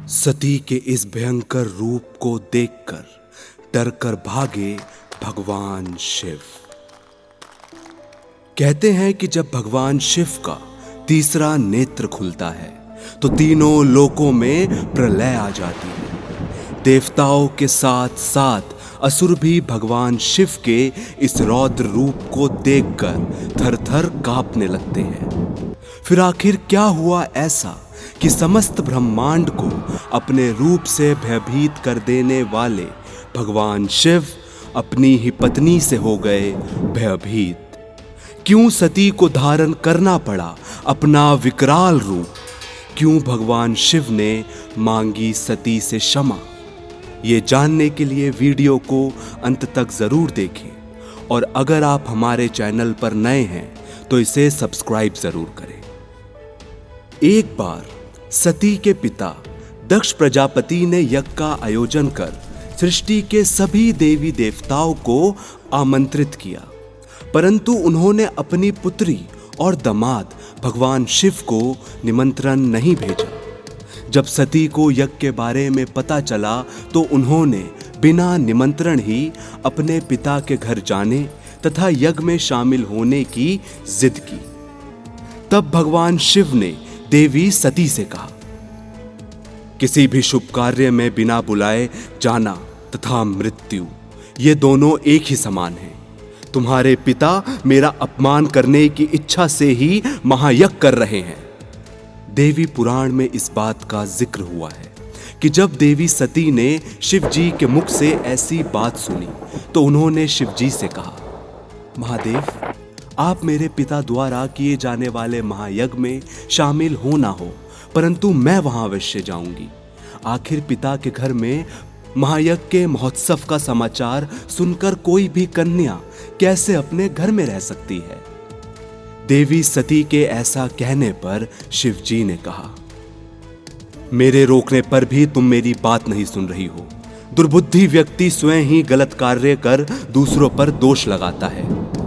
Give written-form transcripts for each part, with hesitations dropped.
सती के इस भयंकर रूप को देखकर डर कर भागे भगवान शिव। कहते हैं कि जब भगवान शिव का तीसरा नेत्र खुलता है तो तीनों लोकों में प्रलय आ जाती है। देवताओं के साथ साथ असुर भी भगवान शिव के इस रौद्र रूप को देखकर थर-थर कांपने लगते हैं। फिर आखिर क्या हुआ ऐसा कि समस्त ब्रह्मांड को अपने रूप से भयभीत कर देने वाले भगवान शिव अपनी ही पत्नी से हो गए भयभीत? क्यों सती को धारण करना पड़ा अपना विकराल रूप? क्यों भगवान शिव ने मांगी सती से क्षमा? ये जानने के लिए वीडियो को अंत तक जरूर देखें और अगर आप हमारे चैनल पर नए हैं तो इसे सब्सक्राइब जरूर करें। एक बार सती के पिता दक्ष प्रजापति ने यज्ञ का आयोजन कर सृष्टि के सभी देवी देवताओं को आमंत्रित किया, परंतु उन्होंने अपनी पुत्री और दामाद भगवान शिव को निमंत्रण नहीं भेजा। जब सती को यज्ञ के बारे में पता चला तो उन्होंने बिना निमंत्रण ही अपने पिता के घर जाने तथा यज्ञ में शामिल होने की जिद की। तब भगवान शिव ने देवी सती से कहा, किसी भी शुभ कार्य में बिना बुलाए जाना तथा मृत्यु, ये दोनों एक ही समान हैं। तुम्हारे पिता मेरा अपमान करने की इच्छा से ही महायज्ञ कर रहे हैं। देवी पुराण में इस बात का जिक्र हुआ है कि जब देवी सती ने शिव जी के मुख से ऐसी बात सुनी तो उन्होंने शिव जी से कहा, महादेव, आप मेरे पिता द्वारा किए जाने वाले महायज्ञ में शामिल हो ना हो, परंतु मैं वहां अवश्य जाऊंगी। आखिर पिता के घर में महायज्ञ के महोत्सव का समाचार सुनकर कोई भी कन्या कैसे अपने घर में रह सकती है? देवी सती के ऐसा कहने पर शिव जी ने कहा, मेरे रोकने पर भी तुम मेरी बात नहीं सुन रही हो। दुर्बुद्धि व्यक्ति स्वयं ही गलत कार्य कर दूसरों पर दोष लगाता है।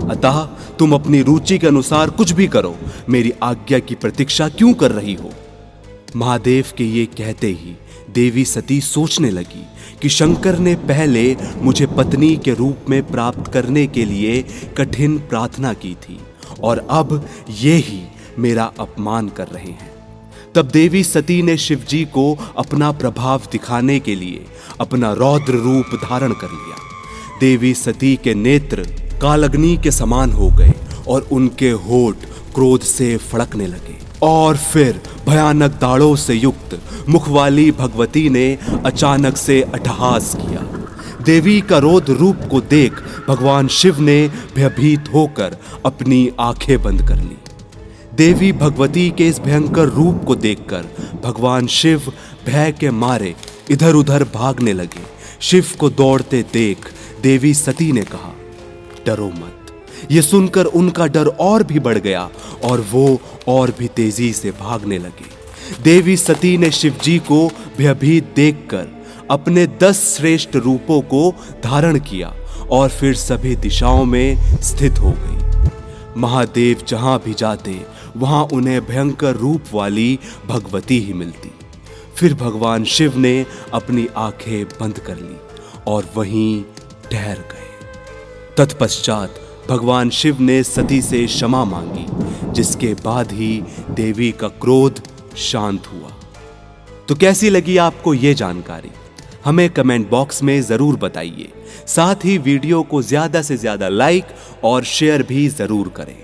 अतः तुम अपनी रुचि के अनुसार कुछ भी करो, मेरी आज्ञा की प्रतीक्षा क्यों कर रही हो? महादेव के ये कहते ही देवी सती सोचने लगी कि शंकर ने पहले मुझे पत्नी के रूप में प्राप्त करने के लिए कठिन प्रार्थना की थी और अब ये ही मेरा अपमान कर रहे हैं। तब देवी सती ने शिव जी को अपना प्रभाव दिखाने के लिए अपना रौद्र रूप धारण कर लिया। देवी सती के नेत्र कालअग्नि के समान हो गए और उनके होठ क्रोध से फड़कने लगे और फिर भयानक दाढ़ों से युक्त मुख वाली भगवती ने अचानक से अट्टहास किया। देवी का रौद्र रूप को देख भगवान शिव ने भयभीत होकर अपनी आंखें बंद कर ली। देवी भगवती के इस भयंकर रूप को देखकर भगवान शिव भय के मारे इधर उधर भागने लगे। शिव को दौड़ते देख देवी सती ने कहा, डरो मत। ये सुनकर उनका डर और भी बढ़ गया और वो और भी तेजी से भागने लगे। देवी सती ने शिव जी को भयभीत देखकर अपने 10 श्रेष्ठ रूपों को धारण किया और फिर सभी दिशाओं में स्थित हो गई। महादेव जहां भी जाते वहां उन्हें भयंकर रूप वाली भगवती ही मिलती। फिर भगवान शिव ने अपनी आंखें बंद कर ली और वहीं ठहर गए। तत्पश्चात भगवान शिव ने सती से क्षमा मांगी, जिसके बाद ही देवी का क्रोध शांत हुआ। तो कैसी लगी आपको ये जानकारी? हमें कमेंट बॉक्स में जरूर बताइए। साथ ही वीडियो को ज्यादा से ज्यादा लाइक और शेयर भी जरूर करें।